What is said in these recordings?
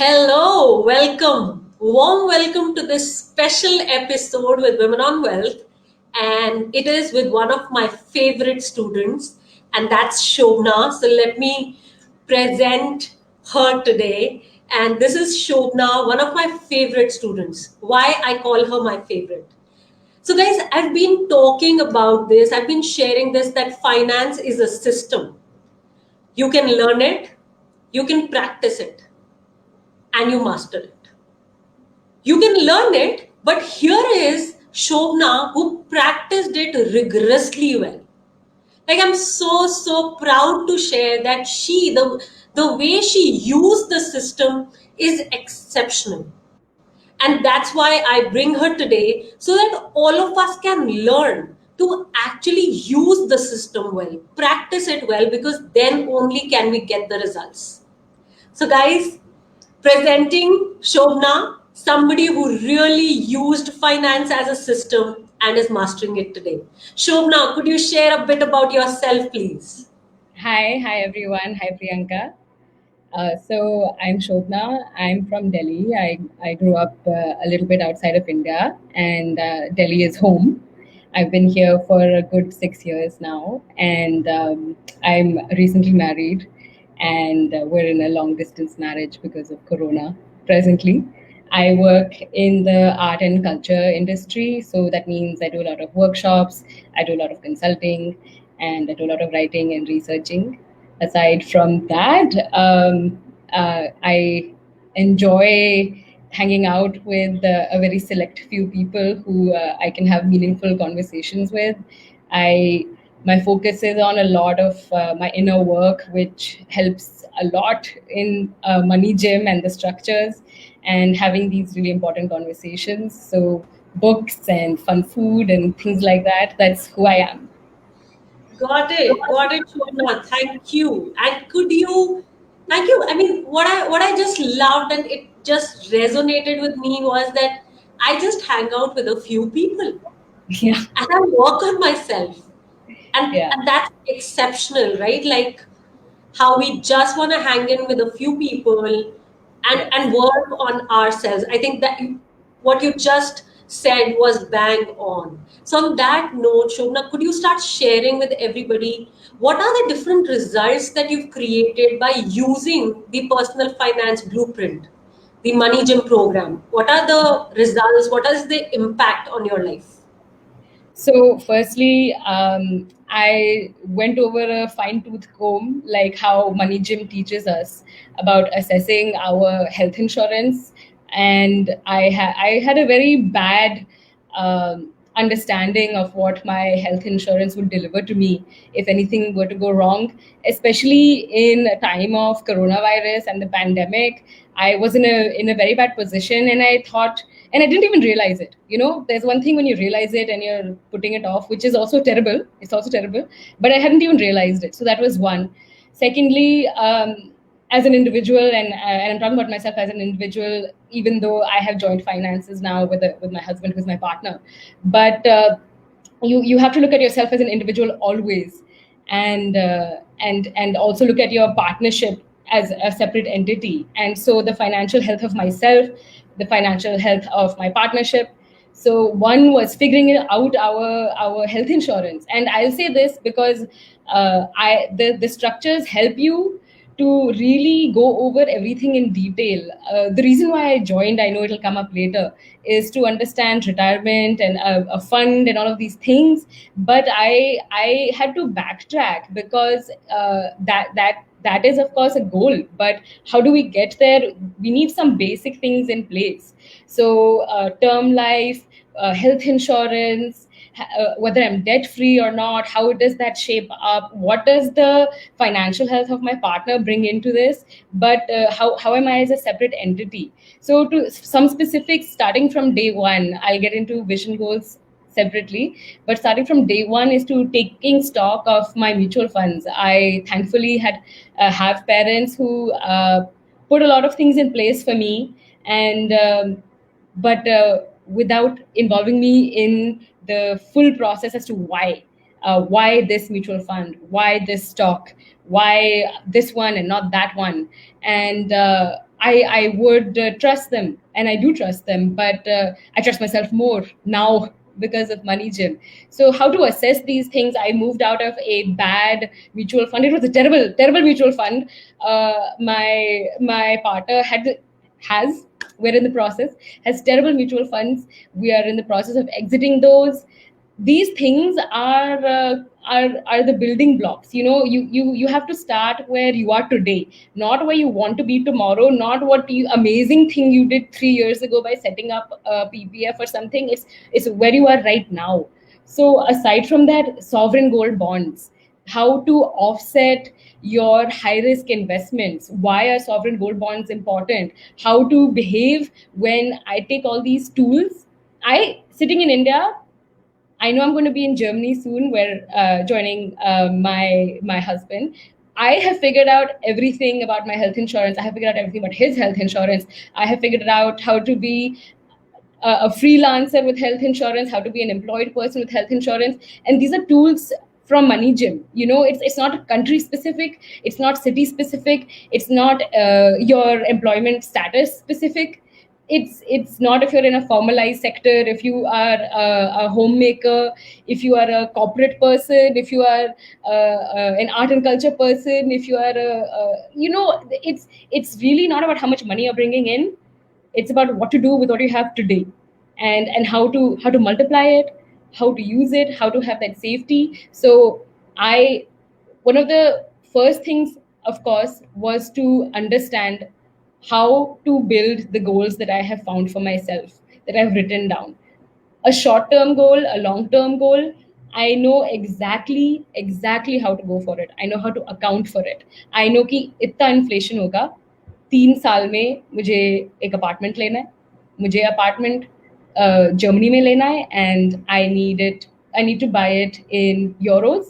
Hello, welcome. Warm welcome to this special episode with Women on Wealth. And it is with one of my favorite students, and that's Shobhna. So let me present her today. And this is Shobhna, one of my favorite students. Why I call her my favorite. So, guys, I've been talking about this, I've been sharing this that finance is a system. You can learn it, you can practice it, and you master it. You can learn it, but here is Shobhna who practiced it rigorously well. Like I'm so proud to share that the way she used the system is exceptional. And that's why I bring her today so that all of us can learn to actually use the system well, practice it well, because then only can we get the results. So, guys, presenting Shobhna, somebody who really used finance as a system and is mastering it today. Shobhna, could you share a bit about yourself, please? Hi everyone. Hi Priyanka. So I'm Shobhna. I'm from Delhi. I grew up a little bit outside of India, and Delhi is home. I've been here for a good 6 years now, and I'm recently married, and we're in a long distance marriage because of Corona presently. I work in the art and culture industry, so that means I do a lot of workshops, I do a lot of consulting, and I do a lot of writing and researching. Aside from that, I enjoy hanging out with a very select few people who I can have meaningful conversations with. I My focus is on a lot of my inner work, which helps a lot in money gym and the structures and having these really important conversations. So books and fun food and things like that. That's who I am. Got it, Shobhna. Thank you. And thank you. I mean, what I just loved and it just resonated with me was that I just hang out with a few people Yeah, and I work on myself. And yeah. and that's exceptional, right? Like how we just want to hang in with a few people Yes. and work on ourselves. I think that what you just said was bang on. So on that note, Shobna, could you start sharing with everybody what are the different results that you've created by using the personal finance blueprint, the money gym program? What are the results? What is the impact on your life? So, firstly, I went over a fine tooth comb, like how Money Gym teaches us about assessing our health insurance. And I had a very bad understanding of what my health insurance would deliver to me if anything were to go wrong, especially in a time of coronavirus and the pandemic. I was in a very bad position, and I thought, and I didn't even realize it. There's one thing when you realize it and you're putting it off, which is also terrible. It's also terrible, but I hadn't even realized it. So that was one. Secondly, as an individual, and I'm talking about myself as an individual, even though I have joint finances now with my husband, who's my partner, but you have to look at yourself as an individual always, and also look at your partnership as a separate entity. And so the financial health of myself, the financial health of my partnership. So one was figuring out our health insurance. And I'll say this because the structures help you to really go over everything in detail. The reason why I joined, I know it'll come up later, is to understand retirement and a fund and all of these things. But I had to backtrack because that is of course a goal. But how do we get there? We need some basic things in place. So term life, health insurance, whether I'm debt free or not, how does that shape up? What does the financial health of my partner bring into this? But how am I as a separate entity? So, to some specifics, starting from day one, I'll get into vision goals separately. But starting from day one is to taking stock of my mutual funds. I thankfully had have parents who put a lot of things in place for me, and but without involving me in the full process as to why this mutual fund, why this stock, why this one and not that one. And I would trust them, and I do trust them, but I trust myself more now because of Money Gym. So how to assess these things? I moved out of a bad mutual fund. It was a terrible, terrible mutual fund. My partner has we're in the process has terrible mutual funds. We are in the process of exiting those. These things are the building blocks. You have to start where you are today, not where you want to be tomorrow, not what amazing thing you did 3 years ago by setting up a ppf or something. It's where you are right now. So aside from that, sovereign gold bonds, how to offset your high risk investments, why are sovereign gold bonds important, how to behave when I take all these tools. I sitting in India, I know I'm going to be in Germany soon, where joining my husband. I have figured out everything about my health insurance. I have figured out everything about his health insurance. I have figured out how to be a freelancer with health insurance, how to be an employed person with health insurance, and these are tools from Money Gym. It's not country specific, it's not city specific, it's not your employment status specific. It's not if you're in a formalized sector, if you are a homemaker, if you are a corporate person, if you are an art and culture person, if you are it's really not about how much money you're bringing in. It's about what to do with what you have today, and how to multiply it, how to use it, how to have that safety. So I one of the first things, of course, was to understand how to build the goals that I have found for myself, that I've written down. A short term goal, a long term goal. I know exactly how to go for it. I know how to account for it. I know कि इतना inflation होगा, 3 साल में मुझे एक apartment लेना है, मुझे अपार्टमेंट जर्मनी में लेना है, and I need to buy it in euros.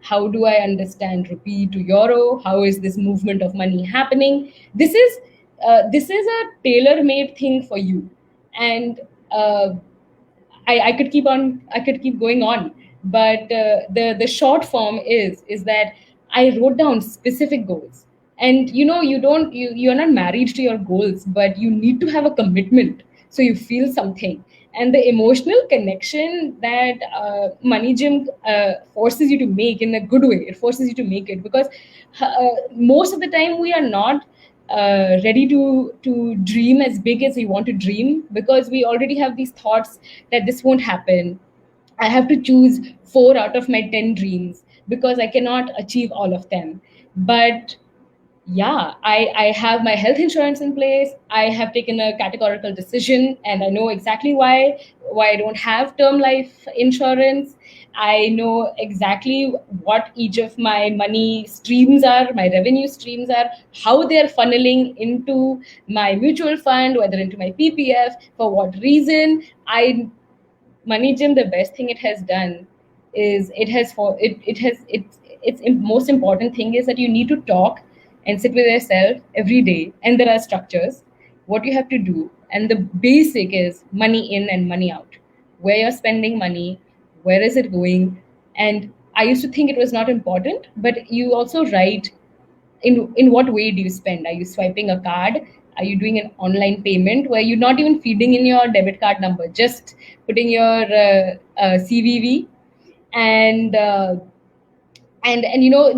How do I understand rupee to euro? How is this movement of money happening? This is a tailor made thing for you. And I could keep going on, but the short form is that I wrote down specific goals. And you're not married to your goals, but you need to have a commitment, so you feel something. And the emotional connection that Money Gym forces you to make in a good way, it forces you to make it, because most of the time we are not ready to dream as big as we want to dream, because we already have these thoughts that this won't happen. I have to choose 4 out of my 10 dreams because I cannot achieve all of them. But yeah, I have my health insurance in place. I have taken a categorical decision, and I know exactly why I don't have term life insurance. I know exactly what each of my money streams are, my revenue streams are, how they're funneling into my mutual fund, whether into my ppf, for what reason. I Money Gym, the best thing it has done is its most important thing is that you need to talk and sit with yourself every day, and there are structures what you have to do, and the basic is money in and money out, where you're spending money, where is it going. And I used to think it was not important, but you also write in what way do you spend. Are you swiping a card? Are you doing an online payment where you're not even feeding in your debit card number, just putting your cvv? And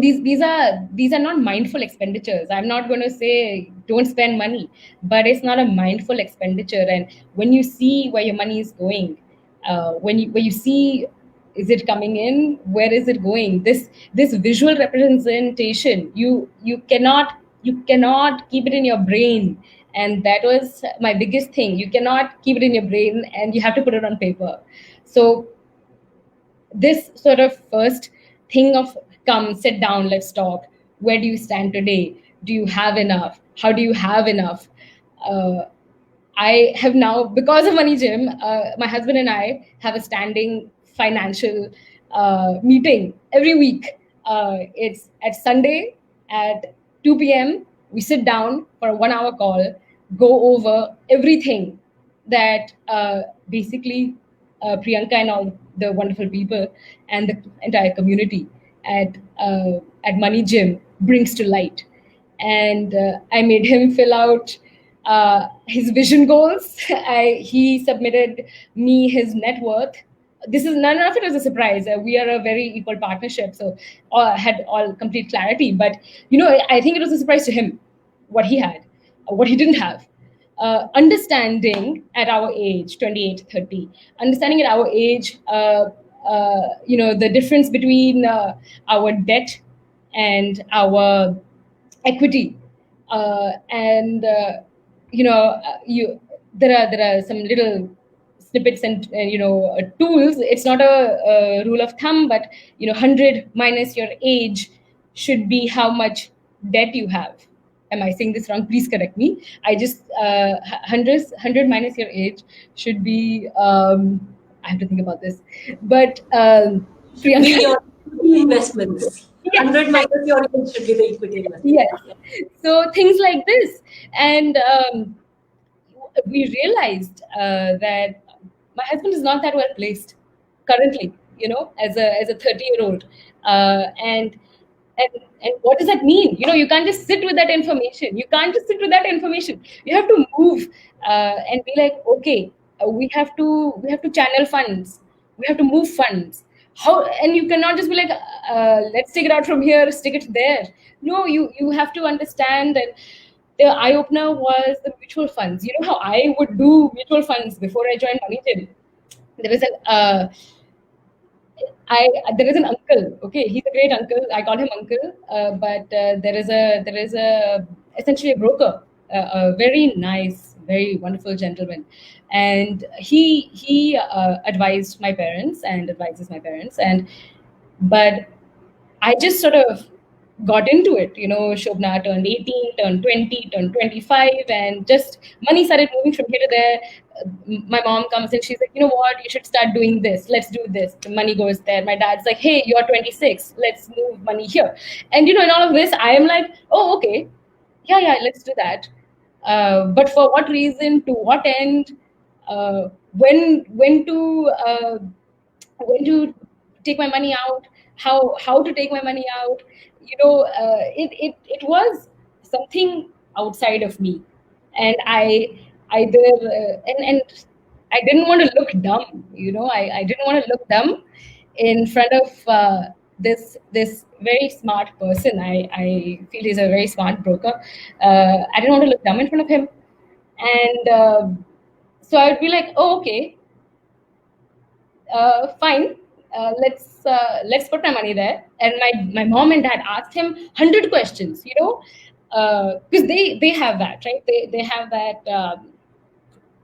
these are not mindful expenditures. I'm not going to say don't spend money, but it's not a mindful expenditure. And when you see where your money is going, when you see, is it coming in, where is it going, this visual representation, you cannot keep it in your brain. And that was my biggest thing. You cannot keep it in your brain, and you have to put it on paper. So this sort of first thing of, come, sit down, let's talk. Where do you stand today? Do you have enough? How do you have enough? uh, I have now, because of Money Gym, my husband and I have a standing financial meeting every week. It's at Sunday at 2 p.m. We sit down for a 1 hour call, go over everything that basically Priyanka and all the wonderful people and the entire community at Money Gym brings to light. And I made him fill out his vision goals. He submitted me his net worth. This is none of it is a surprise. We are a very equal partnership, so had all complete clarity. But I think it was a surprise to him what he had, what he didn't have. Understanding at our age, 28, 30, understanding at our age, the difference between our debt and our equity, and you there are some little snippets and tools. It's not a rule of thumb, but 100 minus your age should be how much debt you have. Am I saying this wrong? Please correct me. I just 100 minus your age should be, I have to think about this, but Should be Priyanka. your equity investments. Yes, 100 minus your income should be the equity investment. yes. Yeah. So things like this, and we realized that my husband is not that well placed currently, as a 30-year-old, and and what does that mean? You can't just sit with that information. You can't just sit with that information. You have to move, and be like, okay, we have to channel funds. We have to move funds. How? And you cannot just be like, let's take it out from here, stick it there. No, you have to understand. And the eye opener was the mutual funds. You know how I would do mutual funds before I joined Money Gym? There was an there is an uncle. Okay, he's a great uncle. I call him uncle, but there is a essentially a broker, a very nice, very wonderful gentleman, and he advised my parents and advises my parents, but I just sort of got into it. Shobhna turned 18, turned 20, turned 25, and just money started moving from here to there. My mom comes and she's like, you know what, you should start doing this. Let's do this. The money goes there. My dad's like, hey, you're 26. Let's move money here. And, in all of this, I am like, oh, okay. Yeah, yeah, let's do that. But for what reason? To what end? When to take my money out, how to take my money out. It was something outside of me, and I either and I didn't want to look dumb. I didn't want to look dumb in front of this very smart person. I feel he's a very smart broker. I didn't want to look dumb in front of him, and so I would be like, oh, okay, fine, let's put my money there. And my mom and dad asked him 100 questions, because they have that, right? They have that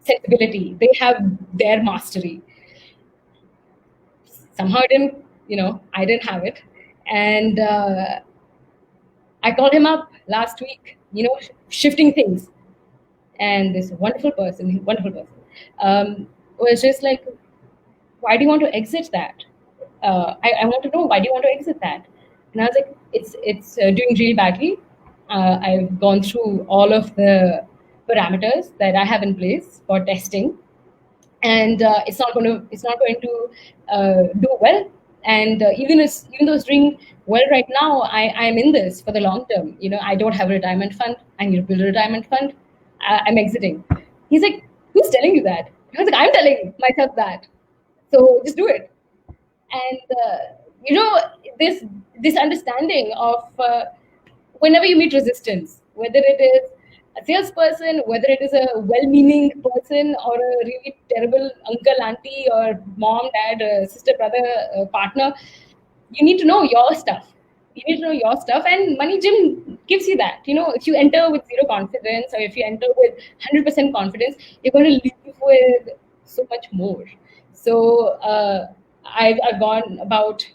sensibility. They have their mastery. Somehow I didn't have it, and I called him up last week, shifting things, and this wonderful person, was just like, why do you want to exit that? I want to know, why do you want to exit that? And I was like, it's doing really badly. I've gone through all of the parameters that I have in place for testing, and it's not going to do well. And even though it's doing well right now, I'm in this for the long term. I don't have a retirement fund. I need to build a retirement fund. I'm exiting. He's like, who's telling you that? I was like, I'm telling myself that. So just do it. And this understanding of, whenever you meet resistance, whether it is a salesperson, whether it is a well-meaning person, or a really terrible uncle, auntie, or mom, dad, sister, brother, partner, you need to know your stuff. And Money Gym gives you that. If you enter with zero confidence, or if you enter with 100% confidence, you're going to leave with so much more. So I've gone about,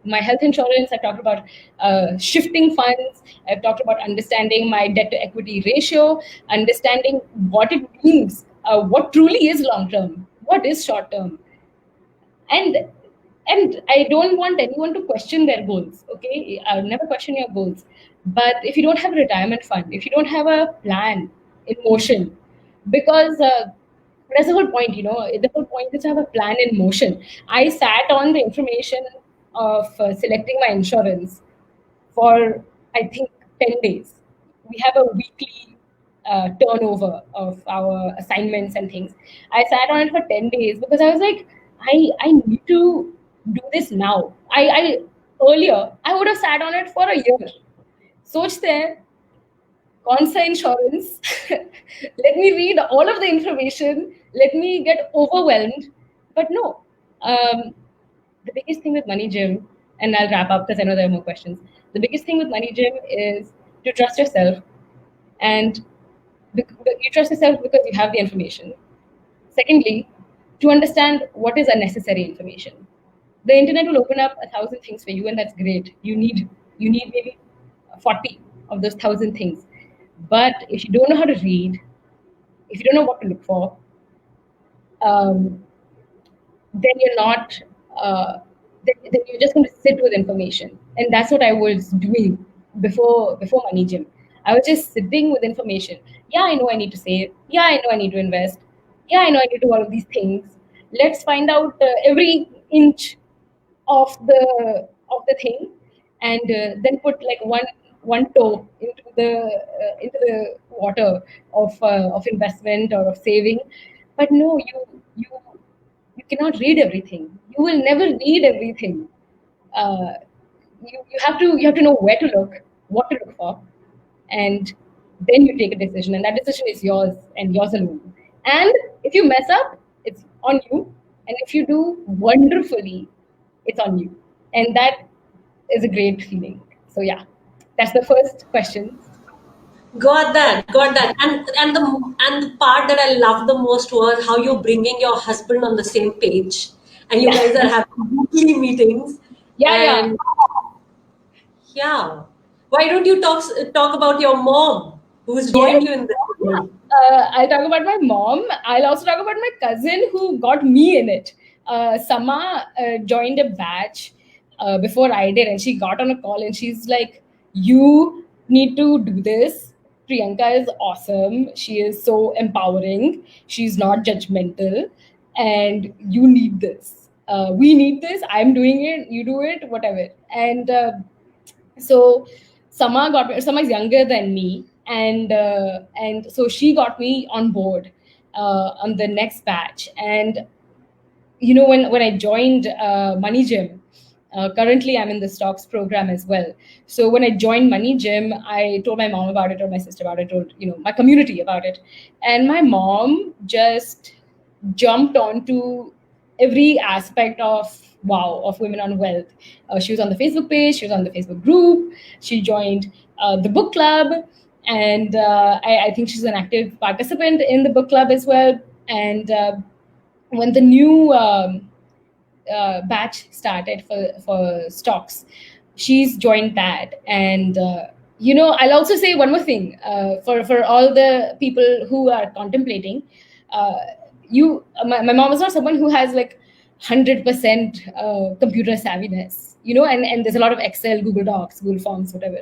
my health insurance. I talked about shifting funds. I've talked about understanding my debt to equity ratio, understanding what it means, what truly is long term, what is short term, and I don't want anyone to question their goals. Okay, I'll never question your goals, but if you don't have a retirement fund, if you don't have a plan in motion, because that's the whole point. The whole point is to have a plan in motion. I sat on the information of selecting my insurance for, I think, 10 days. We have a weekly turnover of our assignments and things. I sat on it for 10 days because I was like, I need to do this now. I earlier I would have sat on it for a year. सोचते हैं कौन सा insurance? Let me read all of the information. Let me get overwhelmed. But no, um, the biggest thing with Money Gym, and I'll wrap up because I know there are more questions. The biggest thing with Money Gym is to trust yourself, and you trust yourself because you have the information. Secondly, to understand what is unnecessary information. The internet will open up 1,000 things for you, and that's great. You need maybe 40 of those 1,000 things. But if you don't know how to read, if you don't know what to look for, um, then you're not. Then you're just going to sit with information, and that's what I was doing before Money Gym. I was just sitting with information. Yeah, I know I need to save. Yeah, I know I need to invest. Yeah, I know I need to do all of these things. Let's find out every inch of the thing, and then put like one toe into the water of investment or of saving. But no, you you cannot read everything. You will never read everything. uh, you have to know where to look, what to look for, and then you take a decision, and that decision is yours and yours alone. And if you mess up, it's on you, and if you do wonderfully, it's on you, and that is a great feeling. So yeah, that's the first question. Got that. And the part that I loved the most was how you're bringing your husband on the same page, and you Yeah. guys are having weekly meetings. Yeah, yeah. And yeah, why don't you talk about your mom who's Yes. joined you in this journey? I'll talk about my mom. I'll also talk about my cousin who got me in it. Sama joined a batch before I did, and she got on a call and she's like, "You need to do this. Priyanka is awesome. She is so empowering. She's not judgmental, and you need this. We need this. I'm doing it. You do it. Whatever." And so Sama's younger than me, and so she got me on board on the next batch. And when I joined Money Gym, currently I'm in the stocks program as well. So when I joined Money Gym, I told my mom about it, or my sister about it, or my community about it, and my mom just jumped onto every aspect of Women on Wealth. She was on the Facebook page, she was on the Facebook group, she joined the book club, and I think she's an active participant in the book club as well. And when the new batch started for stocks, she's joined that. And I'll also say one more thing for all the people who are contemplating. uh, my mom is not someone who has like 100% computer savviness, and there's a lot of Excel, Google Docs, Google Forms, whatever.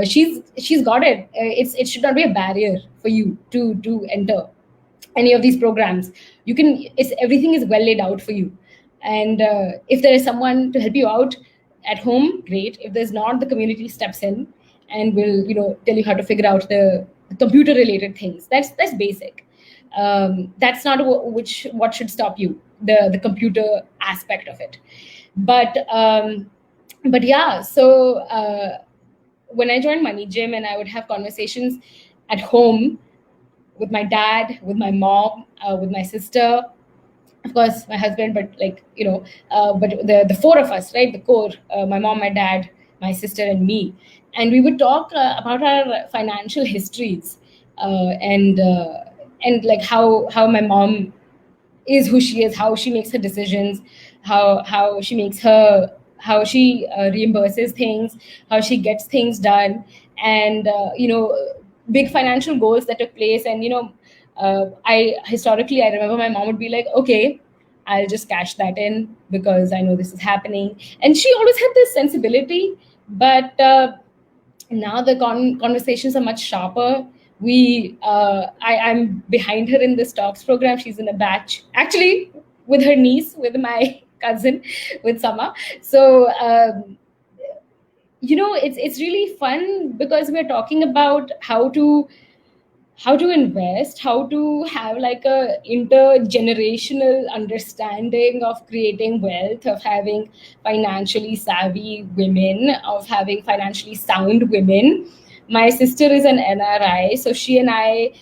She's got it. It should not be a barrier for you to enter any of these programs. It's everything is well laid out for you. And if there is someone to help you out at home, great. If there's not, the community steps in and will tell you how to figure out the computer related things. That's basic. That's not what should stop you, the computer aspect of it. But yeah, so when I joined Money Gym, and I would have conversations at home with my dad, with my mom, with my sister, of course, my husband, but but the four of us, right? The core, my mom, my dad, my sister, and me. And we would talk about our financial histories, and like how my mom is who she is, how she makes her decisions, how she makes her how she reimburses things, how she gets things done, and big financial goals that took place. And I remember my mom would be like, "Okay, I'll just cash that in because I know this is happening," and she always had this sensibility. But now the conversations are much sharper. I'm behind her in the stocks program. She's in a batch actually with her niece, with my cousin, with Sama. So it's really fun because we're talking about how to how to invest, how to have like a intergenerational understanding of creating wealth, of having financially savvy women, of having financially sound women. My sister is an NRI, so she and I,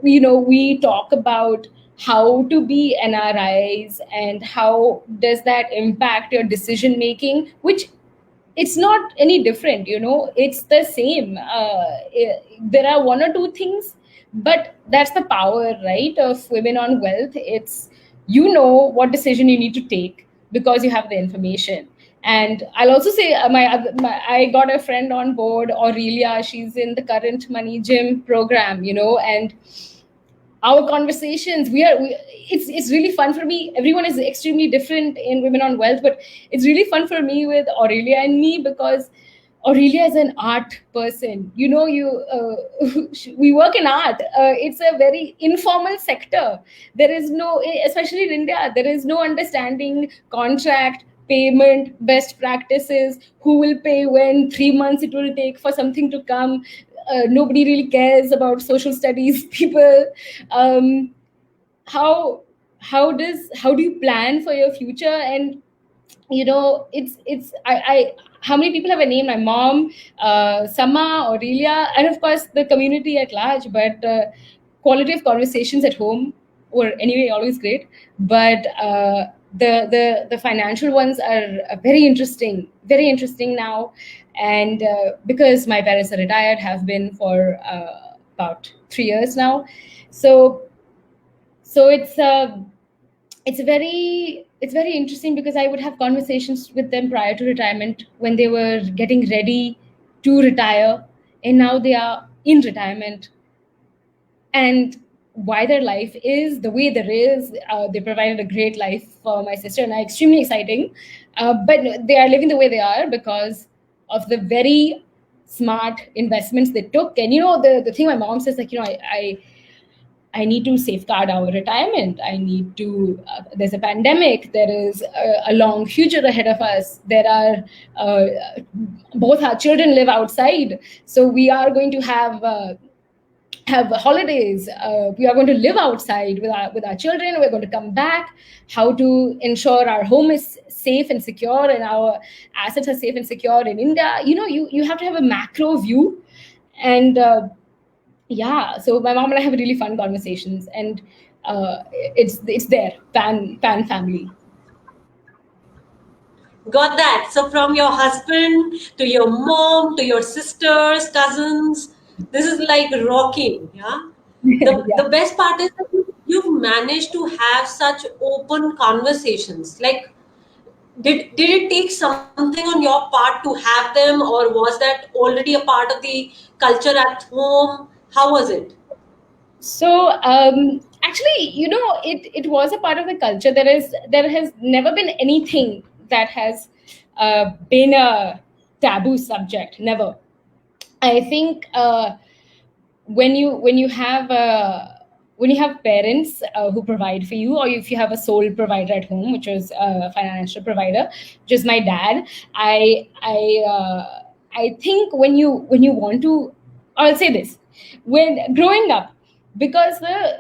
we talk about how to be NRIs and how does that impact your decision making, which it's not any different, it's the same. There are one or two things, but that's the power, right, of women on wealth. It's, what decision you need to take because you have the information. And I'll also say, I got a friend on board, Aurelia. She's in the current Money Gym program, and our conversations, it's really fun for me. Everyone is extremely different in Women on Wealth, but it's really fun for me with Aurelia and me because Aurelia is an art person. We work in art. It's a very informal sector. There is no, especially in India, there is no understanding contract, payment, best practices, who will pay when, 3 months it will take for something to come. Nobody really cares about social studies people. um, how how do you plan for your future? And it's I how many people have a name? My mom, Sama, Aurelia, and of course the community at large. But quality of conversations at home were anyway always great. But the financial ones are very interesting now. And because my parents are retired, have been for about 3 years now. So so it's very interesting because I would have conversations with them prior to retirement when they were getting ready to retire, and now they are in retirement, and why their life is the way there is. They provided a great life for my sister and I, extremely exciting. But they are living the way they are because of the very smart investments they took. And the thing my mom says, like, I need to safeguard our retirement. I need to, there's a pandemic, there is a long future ahead of us. There are, both our children live outside. So we are going to have holidays. We are going to live outside with our children. We're going to come back. How to ensure our home is safe and secure and our assets are safe and secure in India. You have to have a macro view. And yeah, so my mom and I have really fun conversations, and it's there, pan family. Got that. So from your husband to your mom to your sisters, cousins, this is like rocking. Yeah. The Yeah. best part is that you've managed to have such open conversations. Like, did it take something on your part to have them, or was that already a part of the culture at home? How was it? So actually, it was a part of the culture. There has never been anything that has been a taboo subject. Never. I think when you have parents who provide for you, or if you have a sole provider at home, which is a financial provider, which is my dad. I think when you want to, I'll say this, when growing up, because uh,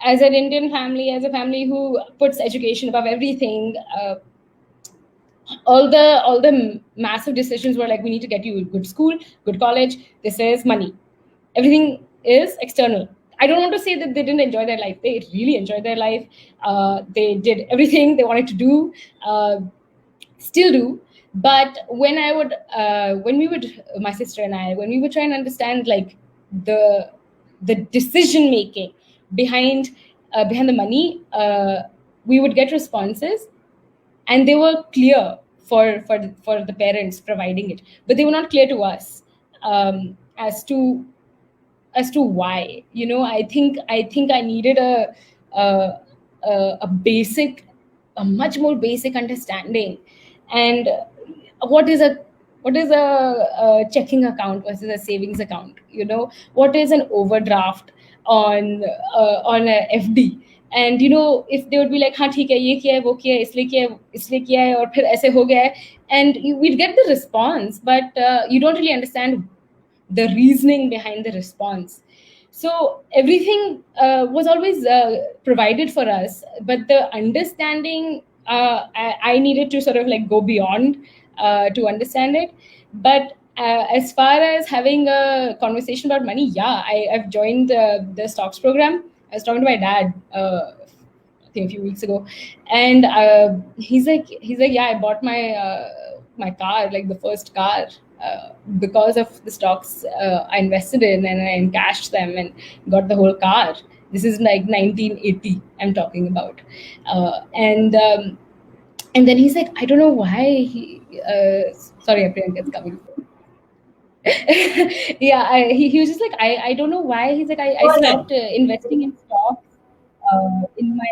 as an Indian family, as a family who puts education above everything, all the massive decisions were like, we need to get you a good school, good college. This is money. Everything is external. I don't want to say that they didn't enjoy their life. They really enjoyed their life. They did everything they wanted to do. Still do. But when we would, my sister and I, when we were trying to understand like the the decision making behind behind the money, we would get responses, and they were clear for the parents providing it, but they were not clear to us, as to why. I think I needed a a basic, a much more basic understanding. And what is a what is a checking account versus a savings account? What is an overdraft on a FD? And if they would be like, हाँ ठीक है, ये किया है, वो किया है, इसलिए किया है और फिर ऐसे हो गया है, and we'd get the response, but you don't really understand the reasoning behind the response. So everything was always provided for us, but the understanding, I needed to sort of like go beyond to understand it. But as far as having a conversation about money, yeah, I've joined the stocks program. I was talking to my dad I think a few weeks ago, and he's like, yeah, I bought my car, like the first car, because of the stocks I invested in, and I encashed them and got the whole car. This is like 1980 I'm talking about, and then he's like, I don't know why sorry, Priyanka, it's coming. Yeah, he was just like, I don't know why. He's like, I Go ahead. stopped investing in stocks in my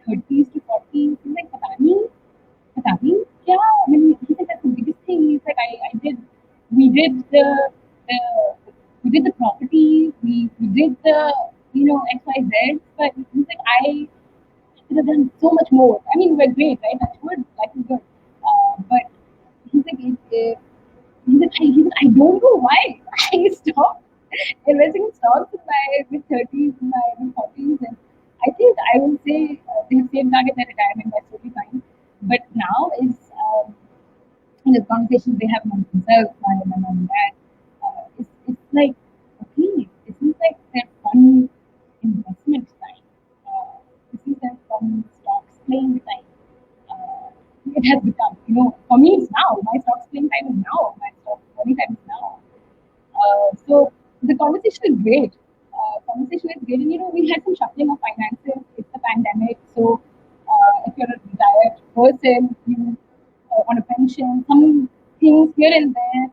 30s to 40s. He's like, पता नहीं क्या. I mean, he said that's the biggest thing. He's like, we did the we did the property, we did the, XYZ, but he's like, I should have done so much more. I mean, we're great, right? That's good, life is good. But he's like, he's like, I don't know why I stopped investing in stocks in my mid 30s, in my mid 40s, and I think I will say the same target their retirement. That's totally fine. But now is in the conversations they have among themselves, my mom and dad. It's like, okay, this is like their fun investment time. This is their fun stocks playing time. It has become, for me it's now. My stocks playing time is now. My stocks learning time is now. So the conversation is great. Conversation is great, and we had some shuffling of finances. It's the pandemic, so if you're a retired person, you on a pension, some things here and there.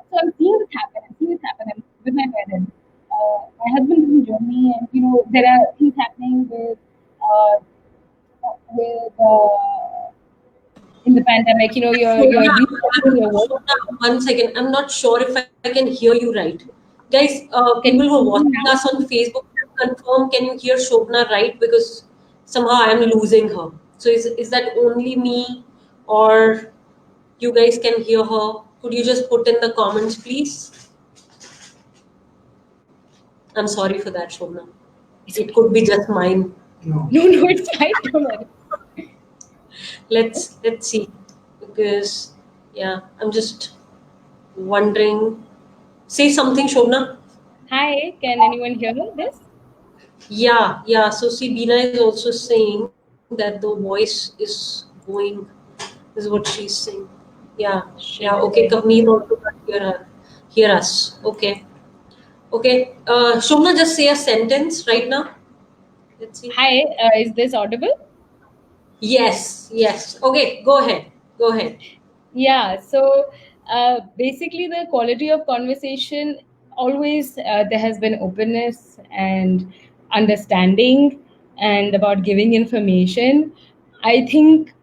So I'm seeing this happen. I'm seeing this happen with my parents. My husband is in Germany, and there are things happening uh, with in the pandemic. You're Shobhna, restructuring your work. Shobhna, one second. I'm not sure if I can hear you right. Guys, Can people you who are hear me watching now? us on Facebook, confirm, can you hear Shobhna right? Because somehow I'm losing her. So is that only me, or you guys can hear her? Could you just put in the comments, please? I'm sorry for that, Shobhna. It's It okay. could be just mine. No, no, it's fine. Don't worry. Let's see. Because yeah, I'm just wondering. Say something, Shobhna. Hi, can anyone hear this? Yeah, yeah. So see, Beena is also saying that the voice is going, is what she's saying. Yeah, yeah. Okay, Sure. Kavneet also can't hear us. Okay, okay. Shobhna, just say a sentence right now. Let's see. Hi, is this audible? Yes, yes. Okay, go ahead. Go ahead. Yeah, so basically, the quality of conversation always there has been openness and understanding and about giving information. I think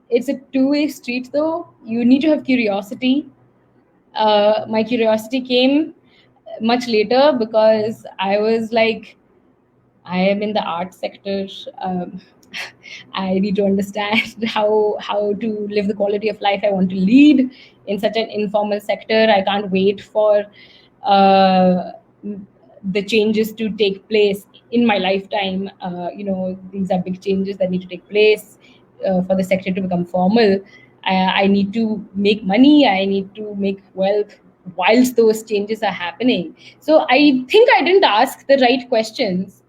it's a two-way street, though. You need to have curiosity. My curiosity came much later because I was like, I am in the art sector. Um, I need to understand how to live the quality of life I want to lead in such an informal sector. I can't wait for uh, the changes to take place in my lifetime. These are big changes that need to take place for the sector to become formal. I need to make money. I need to make wealth whilst those changes are happening. So I think I didn't ask the right questions.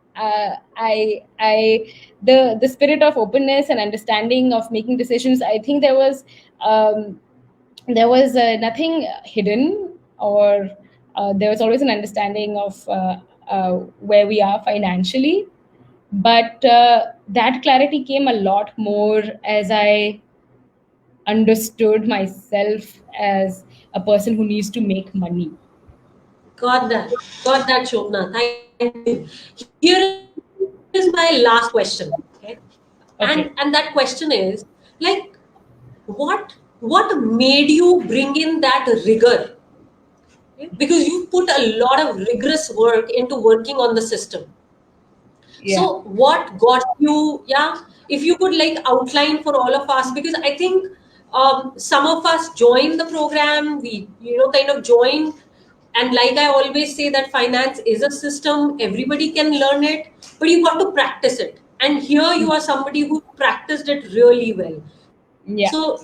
The spirit of openness and understanding of making decisions. I think um, there was nothing hidden, or there was always an understanding of where we are financially. But that clarity came a lot more as I understood myself as a person who needs to make money. Got that. Got that, Shobhna. Thank you. Here is my last question. Okay. And that Okay. question is like, what made you bring in that rigor? Okay? Because you put a lot of rigorous work into working on the system. Yeah. So what got you, yeah, if you could like outline for all of us, because I think some of us joined the program, we kind of joined And like I always say, that finance is a system, everybody can learn it, but you got to practice it. And here you are somebody who practiced it really well. Yeah, So,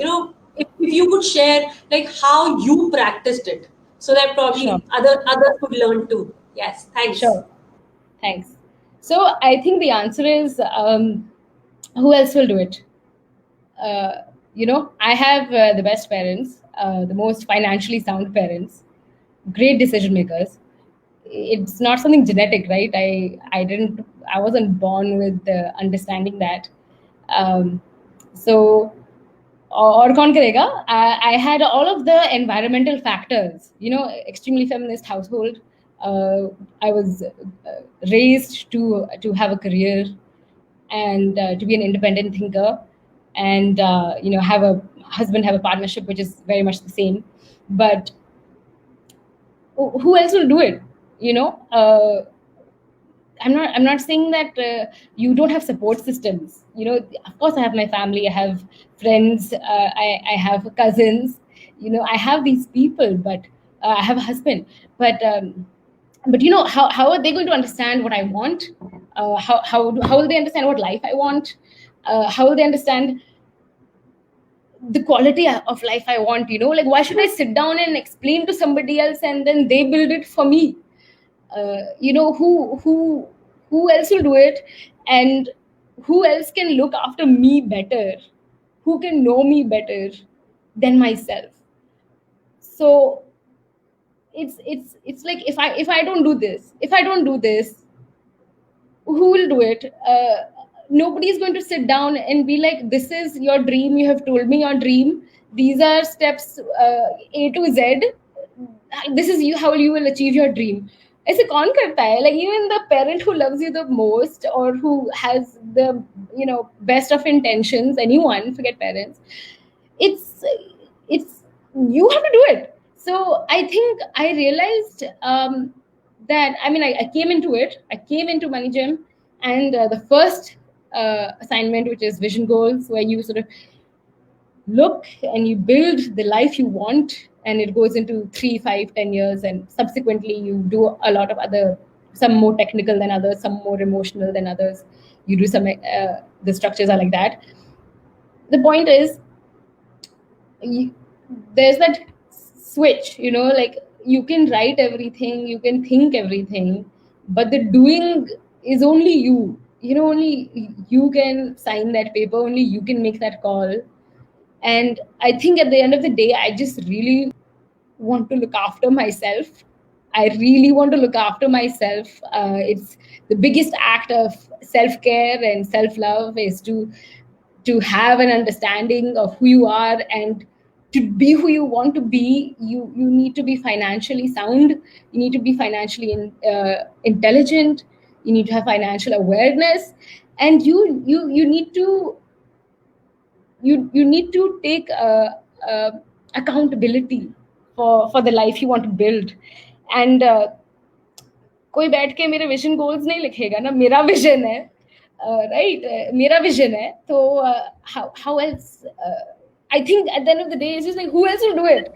if you could share like how you practiced it, so that sure, probably others could learn too. Yes, thanks. sure. Thanks. So I think the answer is, who else will do it? uh, I have the best parents, the most financially sound parents, great decision makers. It's not something genetic, right? I wasn't born with understanding that. um, so और कौन करेगा? I had all of the environmental factors, extremely feminist household. uh, I was raised to have a career and to be an independent thinker, and have a husband, have a partnership which is very much the same. But who else will do it? I'm not saying that you don't have support systems. Of course I have my family, I have friends, I have cousins, I have these people, but I have a husband. But how are they going to understand what I want? How will they understand what life I want? How will they understand the quality of life I want? Like, why should I sit down and explain to somebody else and then they build it for me? Who else will do it? And who else can look after me better? Who can know me better than myself? So it's like, if I don't do this, who will do it? Nobody is going to sit down and be like, this is your dream, you have told me your dream, these are steps, A to Z, this is you, how you will achieve your dream. ऐसे कौन करता है? Like, even the parent who loves you the most, or who has the best of intentions, anyone, forget parents, it's it's you have to do it. So I think I realized that, I mean, I came into it. I came into Money Gym, and the first assignment, which is vision goals, where you sort of look and you build the life you want, and it goes into 3, 5, 10 years, and subsequently you do a lot of other, some more technical than others, some more emotional than others. You do some the structures are like that. The point is, you, there's that switch, like, you can write everything, you can think everything, but the doing is only you. Only you can sign that paper, only you can make that call. And I think at the end of the day, I just really want to look after myself. I really want to look after myself. It's the biggest act of self care and self love, is to have an understanding of who you are, and to be who you want to be. You need to be financially sound. You need to be financially intelligent. You need to have financial awareness, and you need to take accountability for the life you want to build. And कोई बैठ के मेरे vision goals नहीं लिखेगा ना, मेरा vision है, right, मेरा विजन है, तो how else? I think at the end of the day, it's just like, who else will do it?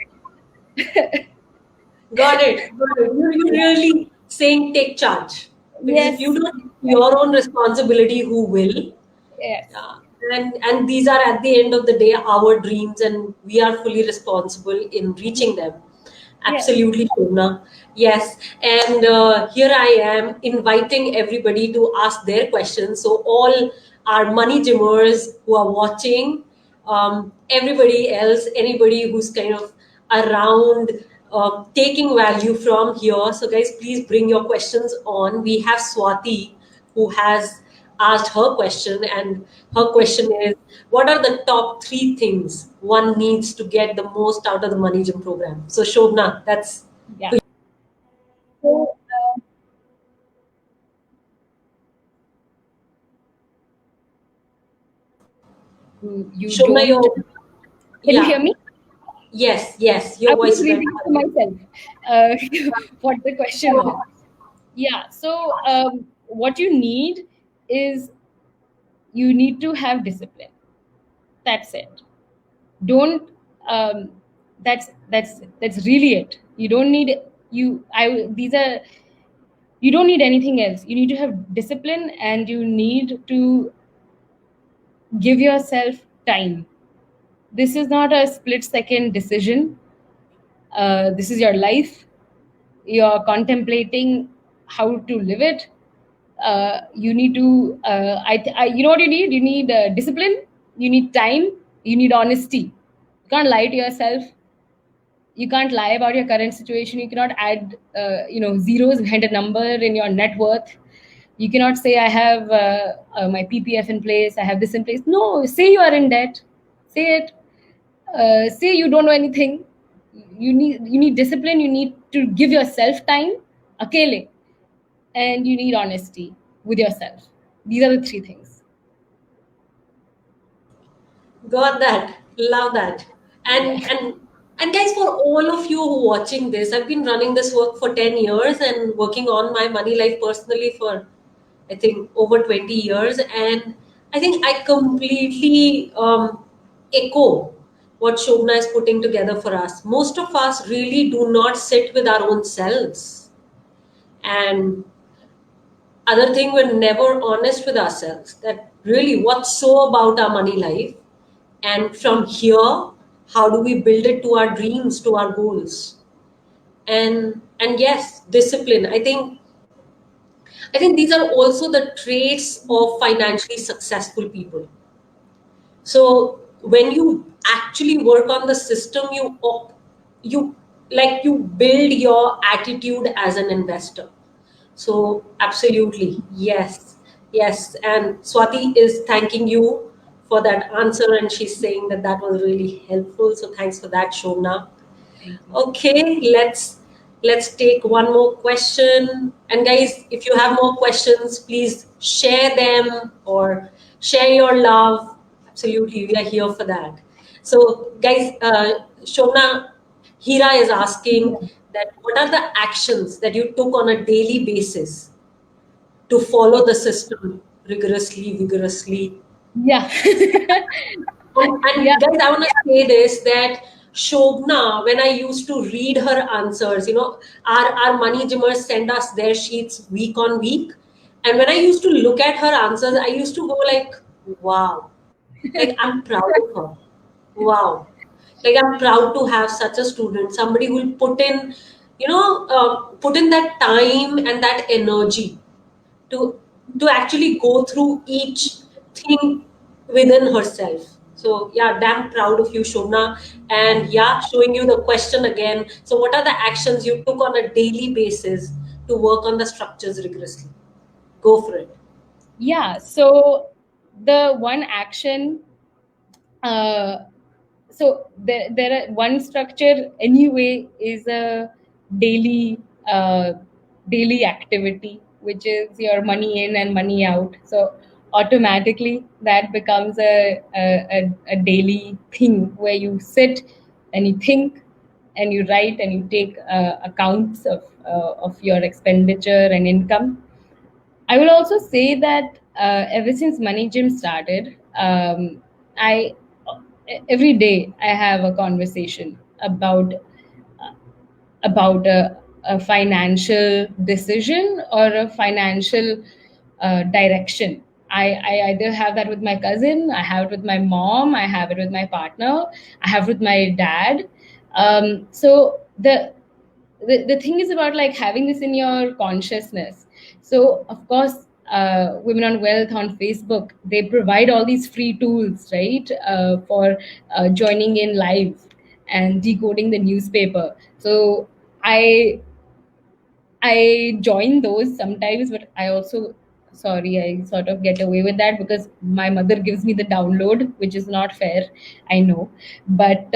Got it. Got it. You're really saying take charge. Because if you Yes, don't take your own responsibility, who will? yes, And these are, at the end of the day, our dreams, and we are fully responsible in reaching them. yes. Absolutely, Shobhna. Yes, and here I am inviting everybody to ask their questions. So all our money gymmers who are watching, everybody else, anybody who's kind of around, taking value from here. So guys, please bring your questions on. We have Swati, who has asked her question, and her question is, what are the top 3 things one needs to get the most out of the Money Gym program? So Shobhna, that's Yeah. So you Shobhna, don't. Can you hear yeah, me? yes, I your was voice is reading to myself what the question was. Yeah. So what you need is, you need to have discipline. That's it. Don't. That's really it. You don't need these are, you don't need anything else. You need to have discipline, and you need to give yourself time. This is not a split second decision. This is your life. You're contemplating how to live it. You need to you know what you need? You need discipline, you need time, you need honesty. You can't lie to yourself. You can't lie about your current situation. You cannot add zeros behind a number in your net worth. You cannot say, I have my PPF in place, I have this in place. No, say you are in debt. Say it. Say you don't know anything. You need discipline. You need to give yourself time, akele, and you need honesty with yourself. These are the three things. Got that. Love that. Yeah. And guys, for all of you who are watching this, I've been running this work for 10 years and working on my money life personally for, I think, over 20 years. And I think I completely echo what Shobna is putting together for us. Most of us really do not sit with our own selves. And other thing, we're never honest with ourselves that really what's so about our money life, and from here, how do we build it to our dreams, to our goals? And yes, discipline. I think these are also the traits of financially successful people. So when you actually work on the system, you you build your attitude as an investor. So absolutely, yes, yes. And Swati is thanking you for that answer, and she's saying that that was really helpful. So thanks for that, Shobna. Thank you. Okay, let's take one more question. And guys, if you have more questions, please share them or share your love. Absolutely, we are here for that. So, guys, Shobna, Hira is asking that what are the actions that you took on a daily basis to follow the system rigorously, vigorously? Yeah. Yeah. And guys, I want to say this that Shobna, when I used to read her answers, our money gymmers send us their sheets week on week. And when I used to look at her answers, I used to go like, wow, like I'm proud of her. Wow. Like I'm proud to have such a student, somebody who will put in that time and that energy to actually go through each thing within herself. So yeah, damn proud of you, Shobna. And yeah, showing you the question again. So what are the actions you took on a daily basis to work on the structures rigorously? Go for it. Yeah. So the one action, uh, there are one structure anyway is a daily uh, daily activity, which is your money in and money out. So automatically that becomes a daily thing where you sit and you think and you write and you take accounts of your expenditure and income. I will also say that ever since Money Gym started, I every day I have a conversation about a financial decision or a financial direction. I either have that with my cousin, I have it with my mom, I have it with my partner, I have it with my dad. So the thing is about like having this in your consciousness. So of course, Women on Wealth on Facebook, they provide all these free tools, right, for joining in live and decoding the newspaper. So i I join those sometimes, but I also, sorry, I sort of get away with that because my mother gives me the download, which is not fair, I know. But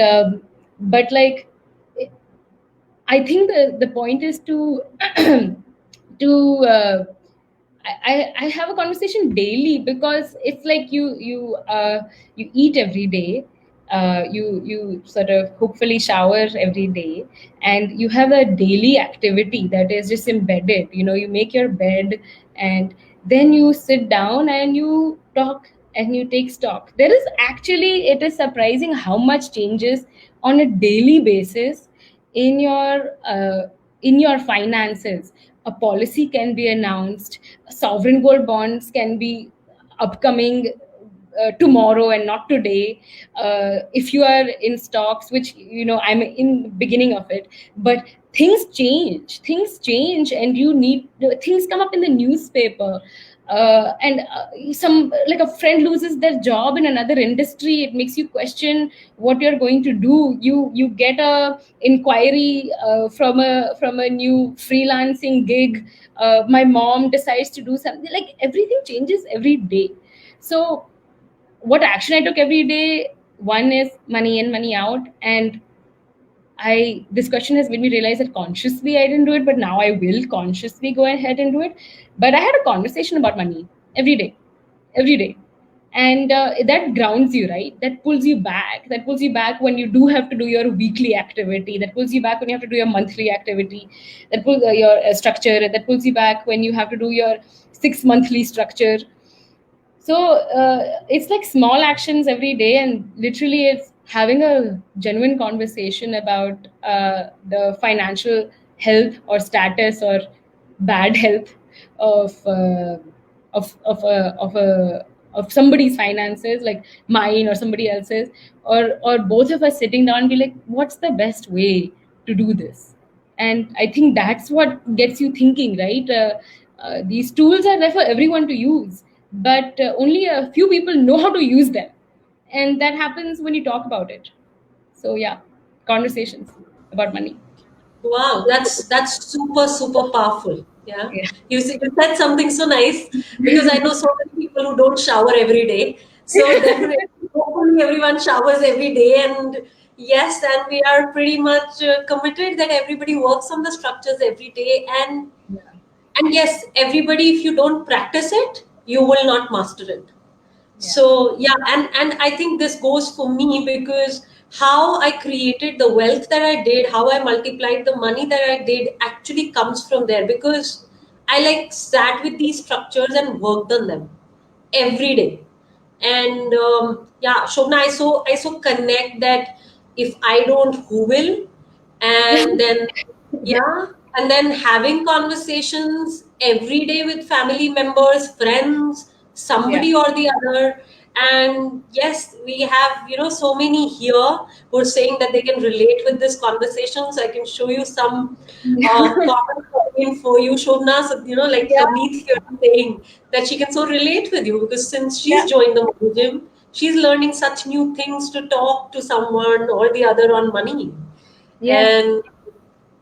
like, I think the point is to to I have a conversation daily because it's like you eat every day, you sort of hopefully shower every day, and you have a daily activity that is just embedded. You make your bed, and then you sit down and you talk and you take stock. There is actually, it is surprising how much changes on a daily basis in your in your finances, a policy can be announced, sovereign gold bonds can be upcoming tomorrow and not today. If you are in stocks, which I'm in the beginning of it, but things change, and you need things come up in the newspaper. And some, like, a friend loses their job in another industry, it makes you question what you're going to do. You get a inquiry from a new freelancing gig. My mom decides to do something, like, everything changes every day. So what action I took every day, one is money in, money out. And this question has made me realize that consciously I didn't do it, but now I will consciously go ahead and do it. But I had a conversation about money every day, every day. And that grounds you, right? That pulls you back. That pulls you back when you do have to do your weekly activity. That pulls you back when you have to do your monthly activity. That pulls your structure. That pulls you back when you have to do your 6 monthly structure. So it's like small actions every day, and literally it's having a genuine conversation about the financial health or status or bad health of of somebody's finances, like mine or somebody else's, or both of us sitting down and be like, what's the best way to do this? And I think that's what gets you thinking, right? These tools are there for everyone to use, but only a few people know how to use them, and that happens when you talk about it. So yeah, conversations about money. Wow, that's super super powerful. Yeah, Yeah. you said something so nice, because I know so many people who don't shower every day. So definitely, hopefully, everyone showers every day, and yes, and we are pretty much committed that everybody works on the structures every day, Yeah. and yes, everybody, if you don't practice it, you will not master it. Yeah. So yeah, and I think this goes for me, because how I created the wealth that I did, how I multiplied the money that I did, actually comes from there, because I like sat with these structures and worked on them every day. And yeah, Shobna, I so connect that if I don't, who will? And then Yeah. yeah, and then having conversations every day with family members, friends, Yeah. somebody or the other. And yes, we have, so many here who are saying that they can relate with this conversation. So I can show you some common for you, Shobna. So, like Yeah. Hamid here saying that she can so relate with you, because since Yeah. she's joined the money gym, she's learning such new things to talk to someone or the other on money. Yes. And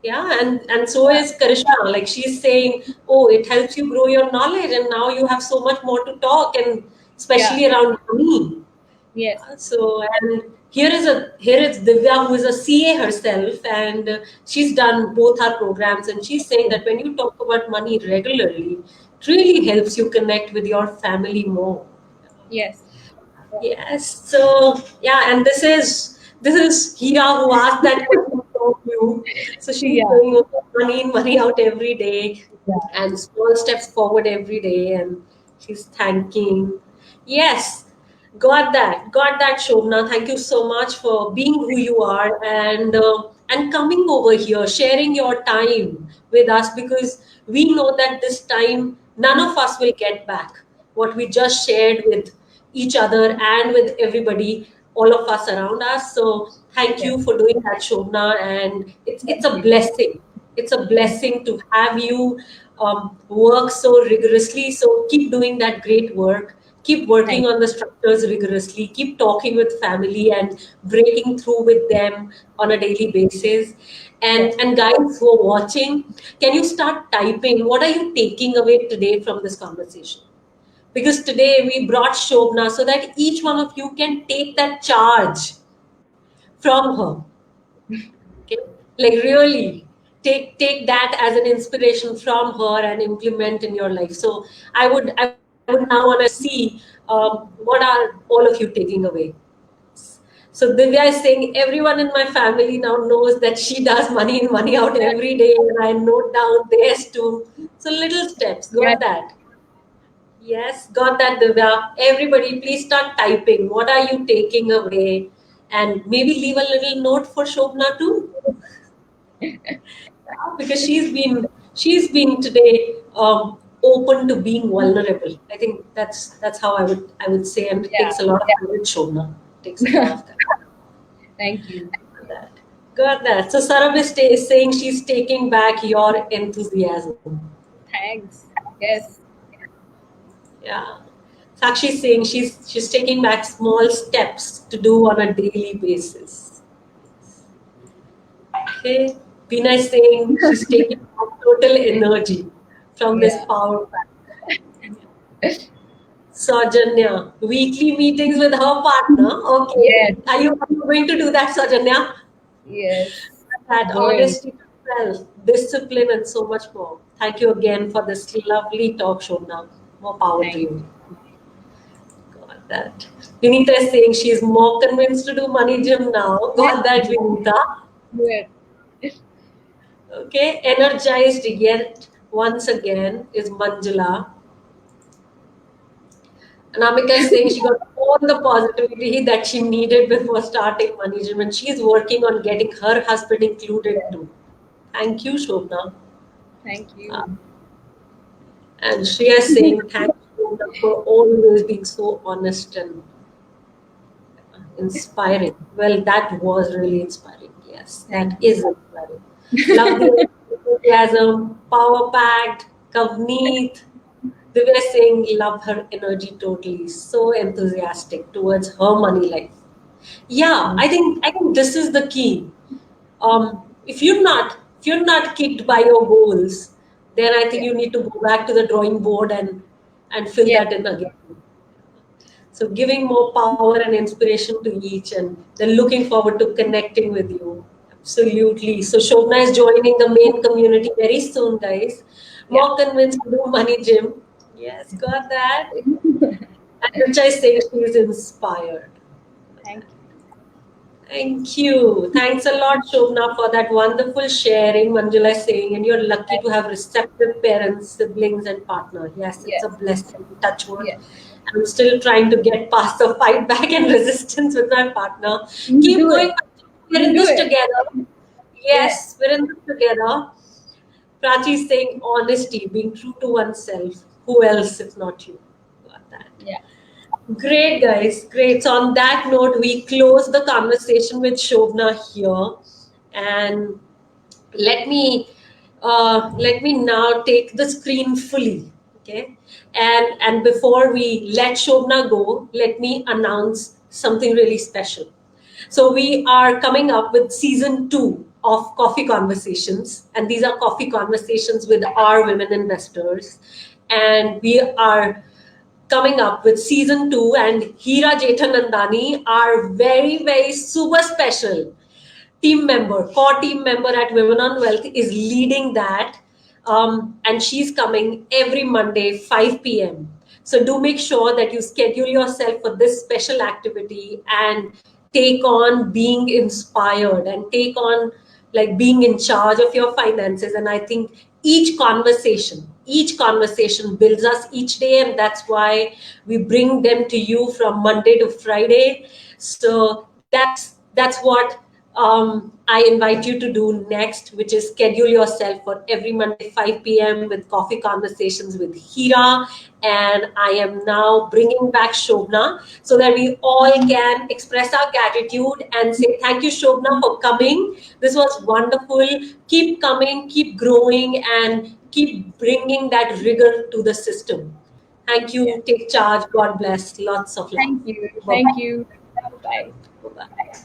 yeah, and so Yeah. is Karishma. Like, she's saying, oh, it helps you grow your knowledge, and now you have so much more to talk, and Yeah. especially around money. Yes. So, and here is Divya, who is a CA herself, and she's done both our programs, and she's saying that when you talk about money regularly, it really helps you connect with your family more. Yes. Yes. So yeah, and this is Hira, who asked that question from you. So she's Yeah. saying, okay, money in, money out every day, Yeah. and small steps forward every day, and she's thanking. Yes, got that, Shobna. Thank you so much for being who you are, and coming over here, sharing your time with us, because we know that this time none of us will get back what we just shared with each other and with everybody, all of us around us. So thank Yes. you for doing that, Shobna, and it's a blessing. It's a blessing to have you work so rigorously. So keep doing that great work. Keep working Thank on the structures rigorously. Keep talking with family and breaking through with them on a daily basis. you. And guys who are watching, can you start typing? What are you taking away today from this conversation? Because today we brought Shobna so that each one of you can take that charge from her. Okay? Like, really take that as an inspiration from her and implement in your life. So I would now want to see what are all of you taking away. So Divya is saying everyone in my family now knows that she does money in, money out every day, and I note down theirs too. So little steps, Yeah. got that. Yes, got that, Divya. Everybody, please start typing. What are you taking away? And maybe leave a little note for Shobna too. because she's been today open to being vulnerable. I think that's how I would say, and it Yeah. takes a lot of courage, Shobna. It takes a lot of courage. Thank you. Got that. Got that. So Sarab is saying she's taking back your enthusiasm. Thanks. Yes. Yeah. Sakshi is saying she's taking back small steps to do on a daily basis. Okay. Pina is saying she's taking back total energy from this Yeah. power pack. Sajanya, weekly meetings with her partner. Yes. Okay. Are you going to do that, Sajanya? Yes. That Going. honesty to self, discipline, and so much more. Thank you again for this lovely talk show now. More power to Thank you. Got that. Vinita is saying she's more convinced to do money gym now. you. Got that, Vinita. Do it. Okay. Energized yet once again is Manjula. Anamika is saying she got all the positivity that she needed before starting money gym, and she's working on getting her husband included too. Thank you, Shobna. Thank Uh, you. and Shreya is saying thank you for always being so honest and inspiring. Well, that was really inspiring. Yes, Thank that you. is inspiring. Love the enthusiasm, power packed, Kavneet. Divya saying love her energy totally. So enthusiastic towards her money life. Yeah, Thank I think this is the key. If you're not kicked by your goals, then I think Yeah. you need to go back to the drawing board and fill Yes. that in again. So giving more power and inspiration to each, and then looking forward to connecting with you. Absolutely. So Shobna is joining the main community very soon, guys. Yeah. More convinced to do money gym. Yes, got that. And Richa is saying she is inspired. Thank you. Thank you. Thanks a lot, Shobna, for that wonderful sharing. Manjula is saying, and you're lucky to have receptive parents, siblings, and partner. Yes, it's a Yes. blessing. Touch wood. Yes. I'm still trying to get past the fight back and resistance with my partner. You Keep do going. it. We're You in do this it. together. Yes. Yes, we're in this together. Prachi is saying honesty, being true to oneself. Who else if not you? Got that. Yeah. Great, guys. Great. So, on that note, we close the conversation with Shobna here. And let me let me now take the screen fully. Okay. And before we let Shobna go, let me announce something really special. So we are coming up with season 2 of Coffee Conversations, and these are coffee conversations with our women investors. And we are coming up with season 2, and Hira Jethanandani, our very, very super special core team member at Women on Wealth, is leading that. And she's coming every Monday, 5 p.m. So do make sure that you schedule yourself for this special activity and take on being inspired and take on like being in charge of your finances. And I think each conversation builds us each day, and that's why we bring them to you from Monday to Friday. So that's what I invite you to do next, which is schedule yourself for every Monday 5 p.m. with Coffee Conversations with Hira. And I am now bringing back Shobna so that we all can express our gratitude and say thank you, Shobna, for coming. This was wonderful. Keep coming, keep growing, and keep bringing that rigor to the system. Thank Yeah. you. Take charge. God bless. Lots of love. Thank you. Bye Thank bye. you. Bye. Bye bye.